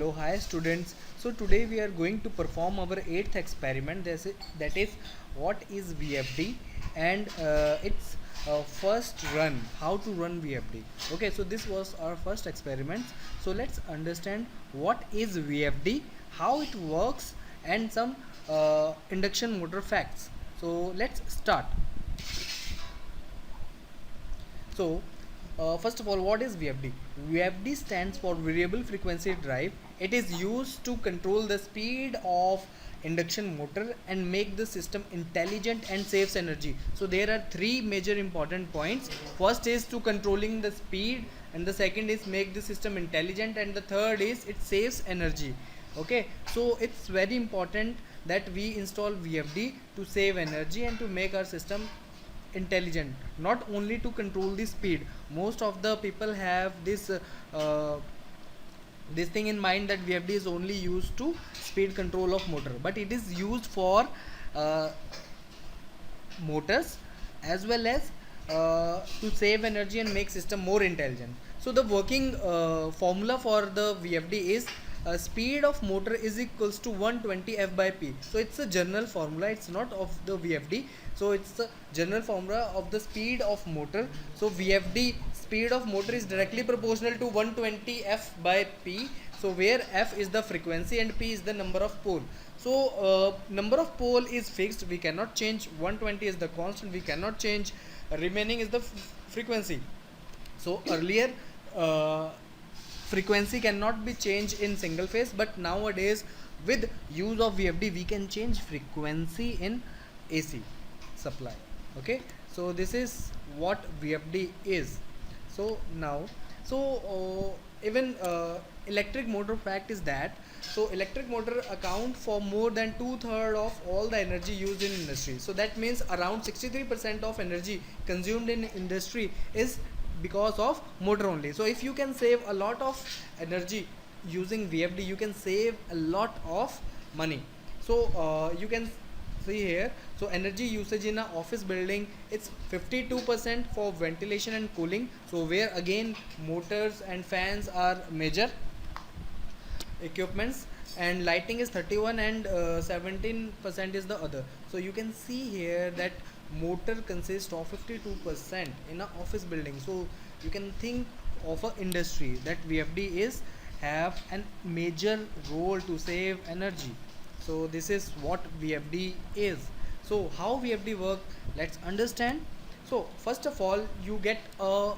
Hello, hi students. So today we are going to perform our eighth experiment. That is what is VFD and its first run. How to run VFD. Okay, so this was our first experiment. So let's understand what is VFD, how it works, and some induction motor facts. So let's start. So, first of all, what is VFD? VFD stands for Variable Frequency Drive. It is used to control the speed of induction motor and make the system intelligent and saves energy. So there are three major important points. First is to controlling the speed, and the second is make the system intelligent, and the third is it saves energy. Okay, so it's very important that we install VFD to save energy and to make our system intelligent, not only to control the speed. Most of the people have this thing in mind that VFD is only used to speed control of motor, but it is used for uh, motors as well as to save energy and make system more intelligent. So the working formula for the VFD is speed of motor is equals to 120 F by P. So it's a general formula, it's not of the VFD. So it's the general formula of the speed of motor. So VFD speed of motor is directly proportional to 120 F by P. So where F is the frequency and P is the number of pole. So number of pole is fixed, we cannot change. 120 is the constant, we cannot change. Remaining is the frequency. So earlier frequency cannot be changed in single phase, but nowadays with use of VFD we can change frequency in AC supply. Okay, so this is what VFD is. So now, even electric motor fact is that, so electric motor account for more than 2/3 of all the energy used in industry. So that means around 63% of energy consumed in industry is because of motor only. So if you can save a lot of energy using VFD, you can save a lot of money. So you can see here, so energy usage in an office building, it's 52% for ventilation and cooling. So where again motors and fans are major equipments, and lighting is 31 and 17% is the other. So you can see here that motor consists of 52% in an office building. So you can think of a industry that VFD is have a major role to save energy. So this is what VFD is. So how VFD work, let's understand. So first of all, you get a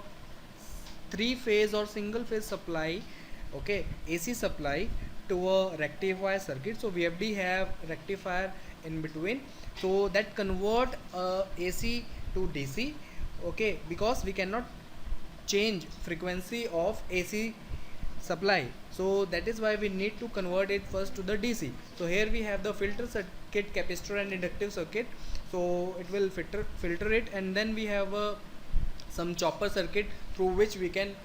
three phase or single phase supply, okay, AC supply to a rectifier circuit. So VFD have rectifier in between, so that convert AC to DC. Okay, because we cannot change frequency of AC supply, so that is why we need to convert it first to the DC. So here we have the filter circuit, capacitor and inductive circuit. So it will filter it, and then we have some chopper circuit through which we can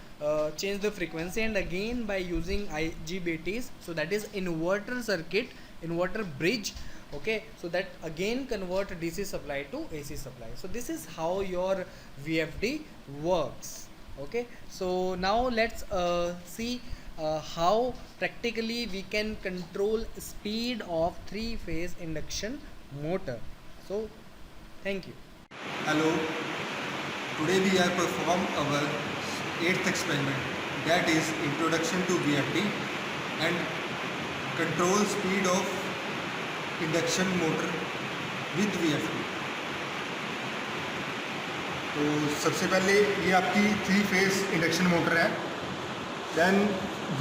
change the frequency, and again by using IGBTs, so that is inverter circuit, inverter bridge. Okay, so that again convert DC supply to AC supply. So this is how your VFD works. Okay, so now let's see how practically we can control speed of three phase induction motor. So thank you. Hello, today we are perform our eighth experiment, that is introduction to VFD and control speed of induction motor with VFD। तो सबसे पहले ये आपकी 3 phase induction motor है। Then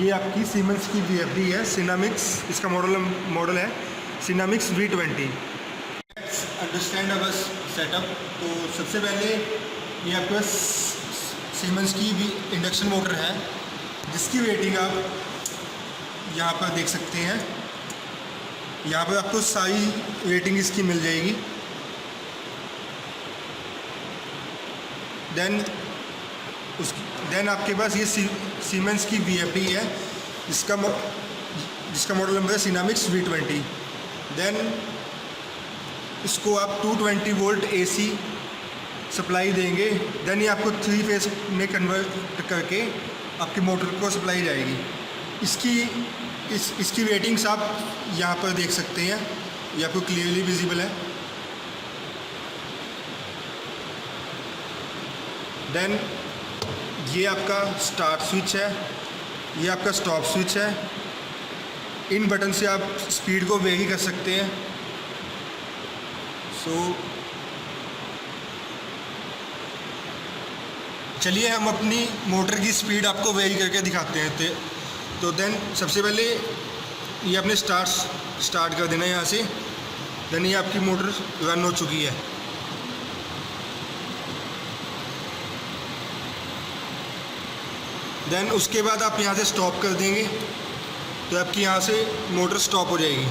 ये आपकी siemens की VFD है, सिनामिक्स इसका मॉडल है सिनामिक्स V20। अंडरस्टैंड अवर सेटअप। तो सबसे पहले ये आपके पास सीमेंस की भी इंडक्शन मोटर है, जिसकी रेटिंग आप यहाँ पर देख सकते हैं। यहाँ पर आपको सारी रेटिंग इसकी मिल जाएगी। देन आपके पास ये सीमेंस की VFD है, जिसका मॉडल नंबर है सिनामिक्स V20। देन इसको आप 220 वोल्ट AC सप्लाई देंगे। देन ये आपको 3 फेज में कन्वर्ट करके आपकी मोटर को सप्लाई जाएगी। इसकी इसकी रेटिंग्स आप यहाँ पर देख सकते हैं, ये आपको क्लियरली विजिबल है। देन ये आपका स्टार्ट स्विच है, ये आपका स्टॉप स्विच है। इन बटन से आप स्पीड को वेरी कर सकते हैं। चलिए हम अपनी मोटर की स्पीड आपको वेरी करके दिखाते हैं। तो देन सबसे पहले ये आपने स्टार्ट कर देना है यहाँ से। देन ये आपकी मोटर रन हो चुकी है। देन उसके बाद आप यहाँ से स्टॉप कर देंगे तो आपकी यहाँ से मोटर स्टॉप हो जाएगी।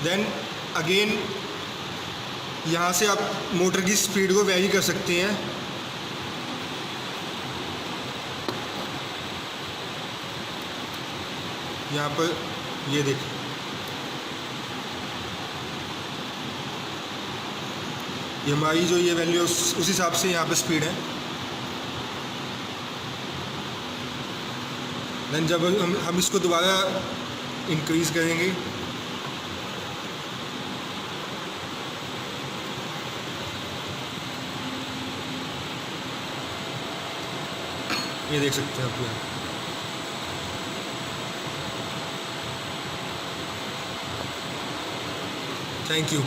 देन अगेन यहाँ से आप मोटर की स्पीड को वेरी कर सकते हैं। यहाँ पर ये देखिए, ये हमारी जो ये वैल्यू उस हिसाब से यहाँ पे स्पीड है। देन जब हम इसको दोबारा इंक्रीज़ करेंगे ये देख सकते हैं आप यहाँ। Thank you.